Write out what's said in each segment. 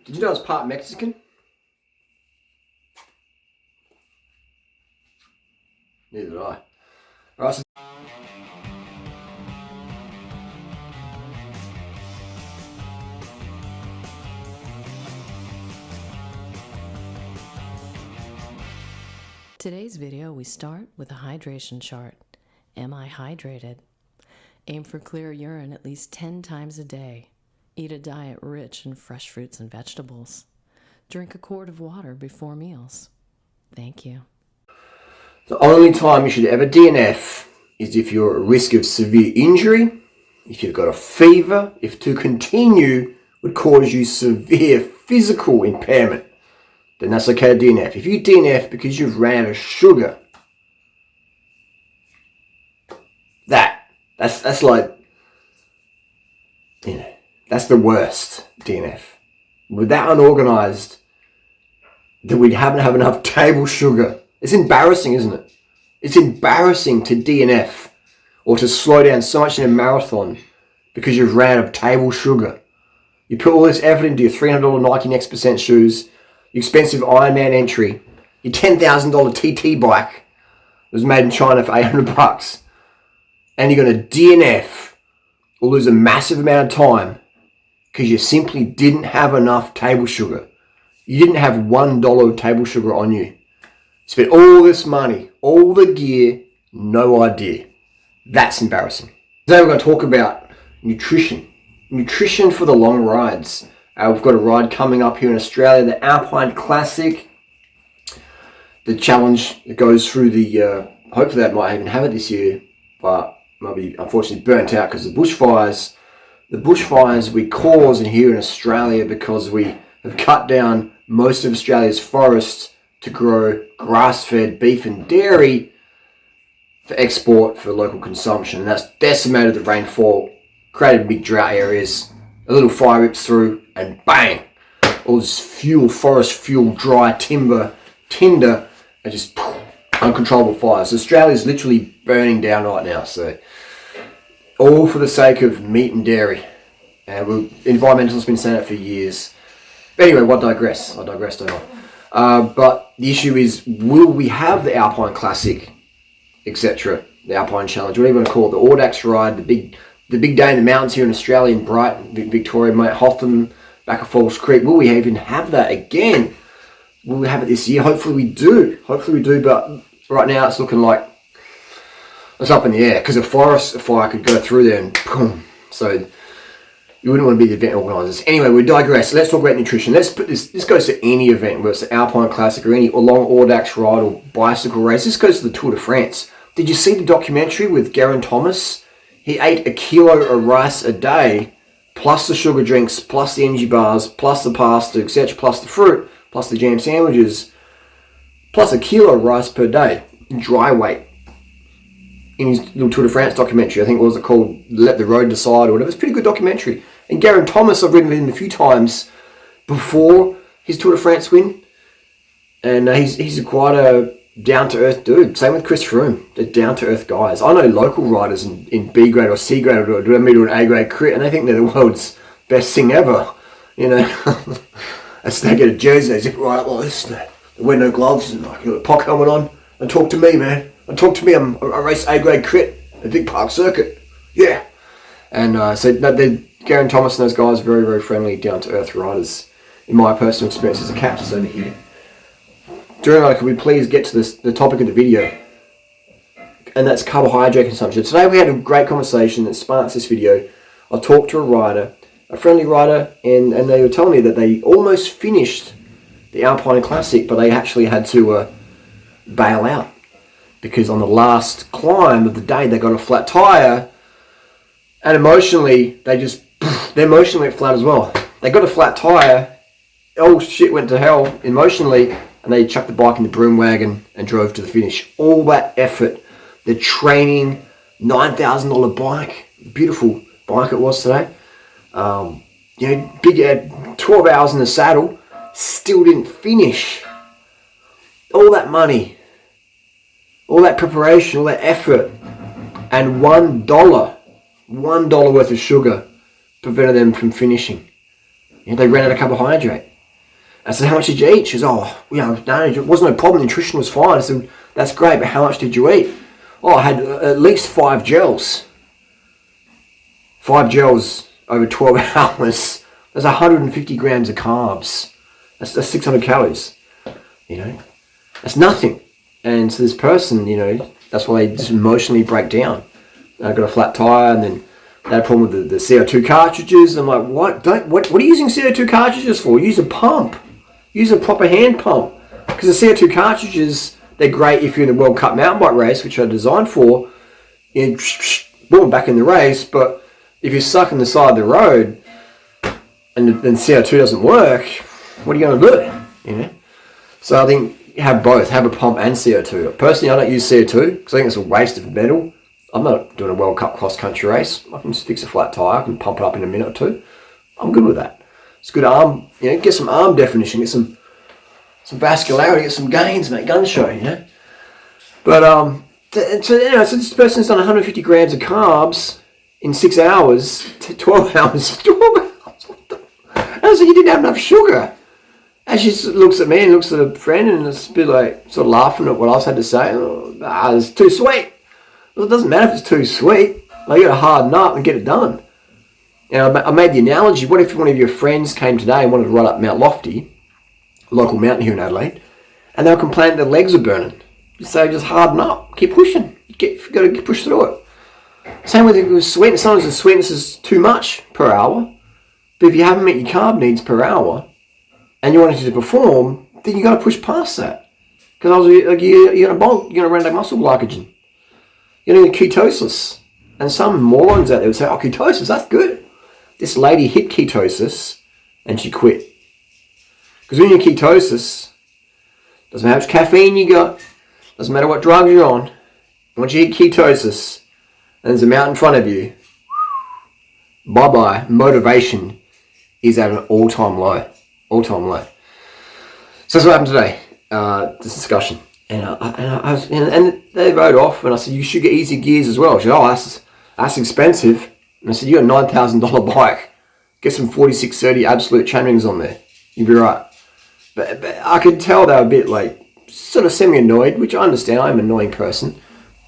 Did you know it's part Mexican? Neither did I. Alright, so Today's video, we start with a hydration chart. Am I hydrated? Aim for clear urine at least 10 times a day. Eat a diet rich in fresh fruits and vegetables. Drink a quart of water before meals. Thank you. the only time you should ever DNF is if you're at risk of severe injury, if you've got a fever, if to continue would cause you severe physical impairment. Then that's okay to DNF. If you DNF because you've ran out of sugar, that's like, that's the worst DNF. With that unorganized, that we haven't have enough table sugar. It's embarrassing, isn't it? It's embarrassing to DNF or to slow down so much in a marathon because you've ran out of table sugar. You put all this effort into your $300 Nike Next Percent shoes, your expensive Ironman entry, your $10,000 TT bike that was made in China for $800, and you're going to DNF or lose a massive amount of time because you simply didn't have enough table sugar. You didn't have $1 of table sugar on you. Spent all this money, all the gear, no idea. That's embarrassing. Today we're going to talk about nutrition. Nutrition for the long rides. We've got a ride coming up here in Australia, the Alpine Classic. The challenge that goes through the, hopefully they might even have it this year, but might be unfortunately burnt out because of the bushfires. The bushfires we cause here in Australia because we have cut down most of Australia's forests to grow grass-fed beef and dairy for export for local consumption. And that's decimated the rainfall, created big drought areas, a little fire rips through, and bang! All this fuel, forest fuel, dry timber, tinder, and just uncontrollable fires. So Australia's literally burning down right now. So all for the sake of meat and dairy. And environmentalists have been saying it for years. But anyway, I digress, don't I? But the issue is, will we have the Alpine Classic, etc., the Alpine Challenge, whatever you want to call it, the Audax ride, the big day in the mountains here in Australia, in Brighton, Victoria, Mount Hotham, back at Falls Creek? Will we even have that again? Will we have it this year? Hopefully we do, but right now it's looking like it's up in the air because a forest fire could go through there and boom. So you wouldn't want to be the event organisers. Anyway, we digress. Let's talk about nutrition. Let's put this goes to any event, whether it's the Alpine Classic or any long Audax ride or bicycle race. This goes to the Tour de France. Did you see the documentary with Geraint Thomas? He ate 1 kilo of rice a day, plus the sugar drinks, plus the energy bars, plus the pasta, etc., plus the fruit, plus the jam sandwiches, plus 1 kilo of rice per day, dry weight. In his little Tour de France documentary, I think what was it called, Let the Road Decide or whatever. It's a pretty good documentary. And Geraint Thomas, I've ridden with him a few times before his Tour de France win, and he's quite a down-to-earth dude. Same with Chris Froome. They're down-to-earth guys. I know local riders in B grade or C grade or do an A grade crit, and they think they're the world's best thing ever. As they get a jersey, they zip right up like this. They wear no gloves and like a pock helmet on. And talk to me, man. And talk to me. I race A grade crit at Big Park Circuit. Yeah. And Geraint Thomas and those guys are very, very friendly, down-to-earth riders. In my personal experience as a catches over here. Durianrider, could we please get to the topic of the video? And that's carbohydrate consumption. Today we had a great conversation that sparks this video. I talked to a rider, a friendly rider, and they were telling me that they almost finished the Alpine Classic, but they actually had to bail out because on the last climb of the day they got a flat tire, and emotionally they emotionally went flat as well. They got a flat tire, oh shit, went to hell emotionally, and they chucked the bike in the broom wagon and drove to the finish. All that effort, the training, $9,000 bike, beautiful bike it was today. Big 12 hours in the saddle, still didn't finish. All that money, all that preparation, all that effort, and $1 worth of sugar prevented them from finishing. They ran out of carbohydrate. I said, how much did you eat? She goes, no, it wasn't no problem. Nutrition was fine. I said, that's great, but how much did you eat? I had at least 5 gels. 5 gels over 12 hours. That's 150 grams of carbs. That's 600 calories. That's nothing. And so this person, that's why they just emotionally break down. I got a flat tire, and then they had a problem with the CO2 cartridges. I'm like, what are you using CO2 cartridges for? Use a pump. Use a proper hand pump. Because the CO2 cartridges, they're great if you're in a World Cup mountain bike race, which are designed for, boom, back in the race. But if you're stuck on the side of the road and then CO2 doesn't work, what are you going to do? So I think you have both. Have a pump and CO2. Personally, I don't use CO2 because I think it's a waste of metal. I'm not doing a World Cup cross-country race. I can just fix a flat tyre. I can pump it up in a minute or two. I'm good with that. It's good arm, get some arm definition, get some vascularity, get some gains, mate, gun show, But, so this person's done 150 grams of carbs in 6 hours, 12 hours. 12 hours. And I was like, you didn't have enough sugar. And she looks at me and looks at a friend and it's a bit like, sort of laughing at what I had to say. It's too sweet. Well, it doesn't matter if it's too sweet. Like, you got to harden up and get it done. I made the analogy, what if one of your friends came today and wanted to ride up Mount Lofty, a local mountain here in Adelaide, and they were complaining their legs are burning. So just harden up, keep pushing. You've got to push through it. Same with sweetness. Sometimes the sweetness is too much per hour, but if you haven't met your carb needs per hour and you want it to perform, then you've got to push past that. Because you're going to bulk, you're going to run muscle glycogen. You're going to get ketosis. And some morons out there would say, ketosis, that's good. This lady hit ketosis and she quit. Because when you're in ketosis, doesn't matter how much caffeine you got, doesn't matter what drugs you're on, once you hit ketosis and there's a mountain in front of you, bye-bye, motivation is at an all-time low. All-time low. So that's what happened today, this discussion. And they rode off and I said, you should get easy gears as well. She said, that's expensive. And I said, you got a $9,000 bike. Get some 4630 absolute chainrings on there. You'll be right. But I could tell they were a bit sort of semi-annoyed, which I understand. I'm an annoying person.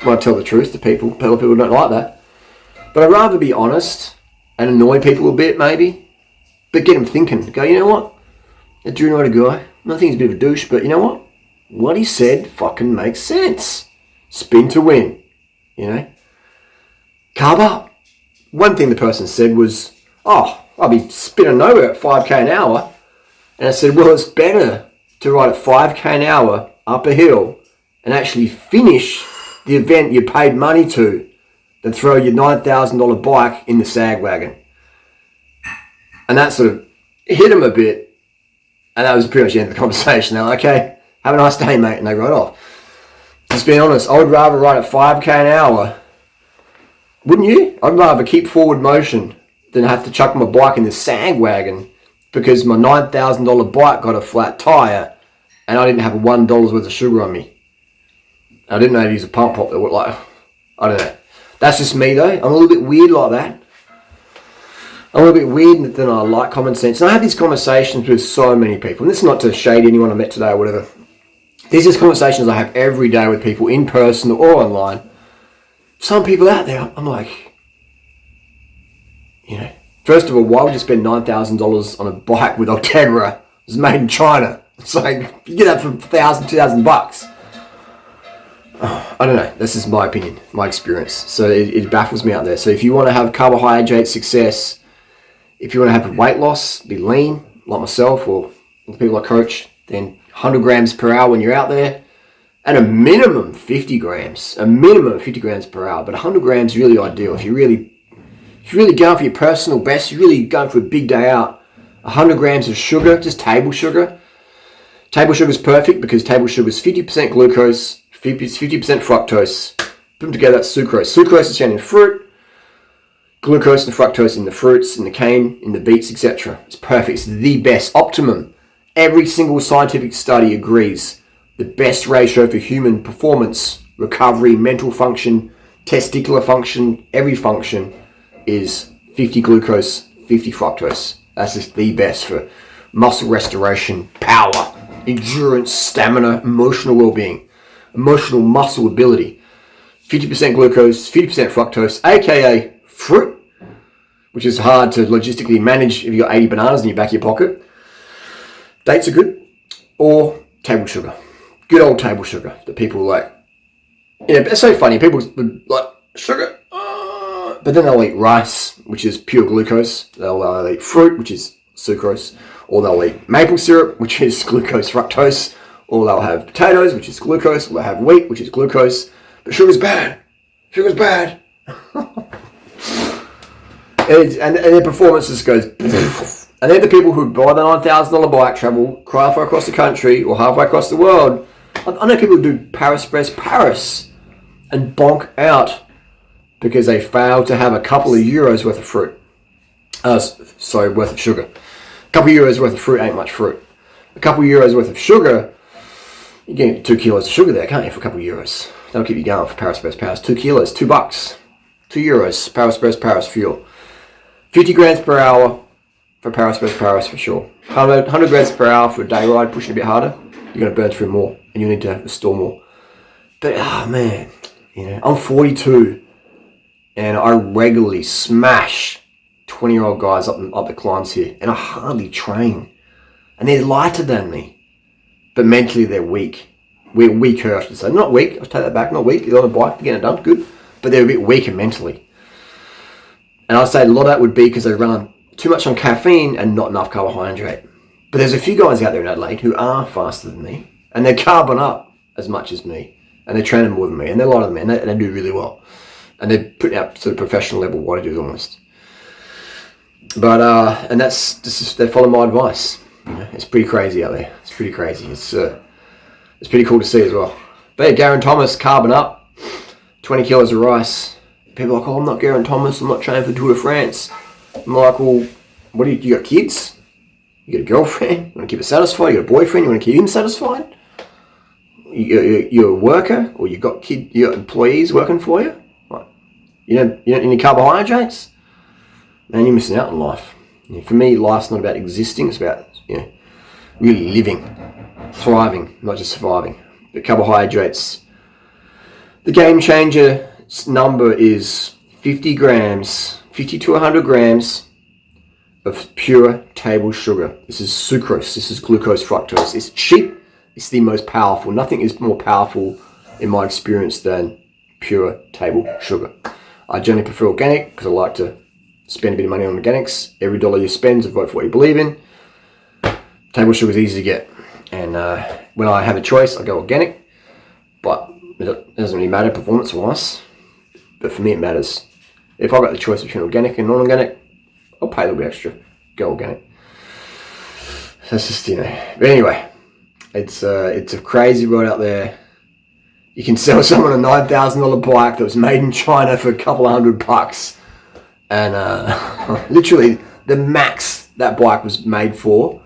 When I tell the truth to people. People don't like that. But I'd rather be honest and annoy people a bit, maybe. But get them thinking. Go, you know what? That durianrider guy, I think he's a bit of a douche, but you know what? What he said fucking makes sense. Spin to win. Carb up. One thing the person said was, I'll be spinning nowhere at 5k an hour. And I said, well, it's better to ride at 5k an hour up a hill and actually finish the event you paid money to than throw your $9,000 bike in the sag wagon. And that sort of hit him a bit. And that was pretty much the end of the conversation. They're like, okay, have a nice day, mate. And they rode off. Just being honest, I would rather ride at 5k an hour. Wouldn't you? I'd rather keep forward motion than have to chuck my bike in the sag wagon because my $9,000 bike got a flat tyre and I didn't have $1 worth of sugar on me. I didn't know how to use a pump prop that would I don't know. That's just me though. I'm a little bit weird like that. I'm a little bit weird than I like common sense. And I have these conversations with so many people. And this is not to shade anyone I met today or whatever. These are conversations I have every day with people in person or online. Some people out there, I'm like, first of all, why would you spend $9,000 on a bike with Ultegra? It's made in China. It's like, you get that for $1,000, $2,000. I don't know. This is my opinion, my experience. So it baffles me out there. So if you want to have carbohydrate success, if you want to have weight loss, be lean, like myself or the people I coach, then 100 grams per hour when you're out there. At a minimum 50 grams. A minimum of 50 grams per hour. But 100 grams is really ideal. If you're really going for your personal best, you're really going for a big day out, 100 grams of sugar, just table sugar. Table sugar is perfect because table sugar is 50% glucose, 50% fructose. Put them together, that's sucrose. Sucrose is found in fruit. Glucose and fructose in the fruits, in the cane, in the beets, etc. It's perfect. It's the best. Optimum. Every single scientific study agrees. The best ratio for human performance, recovery, mental function, testicular function, every function is 50 glucose, 50 fructose. That's just the best for muscle restoration, power, endurance, stamina, emotional well-being, emotional muscle ability. 50% glucose, 50% fructose, aka fruit, which is hard to logistically manage if you've got 80 bananas in your back of your pocket. Dates are good. Or table sugar. Good old table sugar that people like. Yeah, it's so funny. People like sugar, but then they'll eat rice, which is pure glucose. They'll eat fruit, which is sucrose. Or they'll eat maple syrup, which is glucose fructose. Or they'll have potatoes, which is glucose. Or they'll have wheat, which is glucose. But sugar's bad. Sugar's bad. and their performance just goes. And they're the people who buy the $9,000 bike, travel halfway across the country or halfway across the world. I know people who do Paris and bonk out because they failed to have a couple of euros worth of fruit. Worth of sugar. A couple of euros worth of fruit ain't much fruit. A couple of euros worth of sugar, you can get 2 kilos of sugar there, can't you, for a couple of euros? That'll keep you going for Paris. 2 kilos, $2, 2 euros, Paris fuel. 50 grams per hour for Paris for sure. 100 grams per hour for a day ride, pushing a bit harder. You're going to burn through more and you need to store more. But, man, I'm 42 and I regularly smash 20-year-old guys up the climbs here, and I hardly train. And they're lighter than me, but mentally they're weak. We're weaker, I should say. Not weak, I'll take that back, not weak. They're on a bike, they're getting it done, good. But they're a bit weaker mentally. And I'd say a lot of that would be because they run too much on caffeine and not enough carbohydrate. But there's a few guys out there in Adelaide who are faster than me, and they're carbon up as much as me, and they're training more than me, and they're lighter than me, and they do really well. And they're putting out sort of professional level what I do almost. But and they follow my advice. It's pretty crazy out there. It's pretty crazy. It's pretty cool to see as well. But yeah, Garen Thomas, carbon up, 20 kilos of rice. People are like, oh, I'm not Garen Thomas. I'm not training for the Tour de France. I'm like, well, what do you got kids? You got a girlfriend? You want to keep it satisfied? You got a boyfriend? You want to keep him satisfied? You're a worker, or you got employees working for you? Like, you don't need any carbohydrates? Man, you're missing out on life. For me, life's not about existing. It's about really living, thriving, not just surviving. But carbohydrates, the game changer number is 50 to 100 grams of pure table sugar. This is sucrose. This is glucose fructose. It's cheap. It's the most powerful. Nothing is more powerful in my experience than pure table sugar. I generally prefer organic because I like to spend a bit of money on organics. Every dollar you spend is a vote for what you believe in. Table sugar is easy to get. And when I have a choice, I go organic. But it doesn't really matter performance-wise. But for me, it matters. If I've got the choice between organic and non-organic, I'll pay a little bit extra. Go organic. That's just, But anyway, it's a crazy world out there. You can sell someone a $9,000 bike that was made in China for a couple of $100. And literally, the max that bike was made for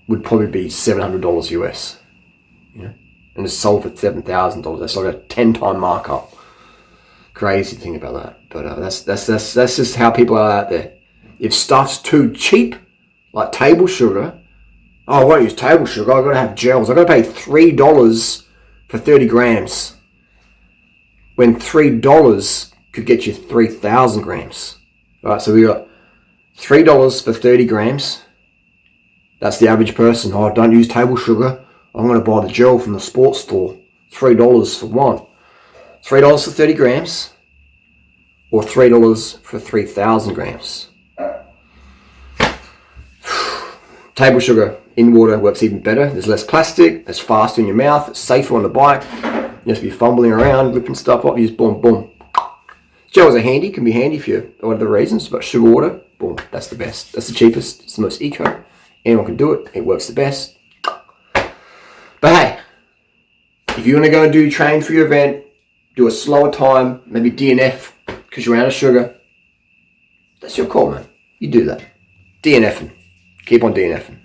would probably be $700 US. And it's sold for $7,000. That's like a 10-time markup. Crazy thing about that. But that's just how people are out there. If stuff's too cheap, like table sugar, I won't use table sugar. I've got to have gels. I've got to pay $3 for 30 grams. When $3 could get you 3,000 grams. All right, so we got $3 for 30 grams. That's the average person. Oh, don't use table sugar. I'm going to buy the gel from the sports store. $3 for one. $3 for 30 grams. Or $3 for 3,000 grams. Table sugar in water works even better. There's less plastic. It's faster in your mouth. It's safer on the bike. You have to be fumbling around, ripping stuff up. You just boom, boom. Gels are handy. Can be handy for you for whatever reasons. But sugar water, boom. That's the best. That's the cheapest. It's the most eco. Anyone can do it. It works the best. But hey, if you want to go and train for your event, do a slower time, maybe DNF because you're out of sugar, that's your call, man. You do that. DNFing. Keep on DNFing.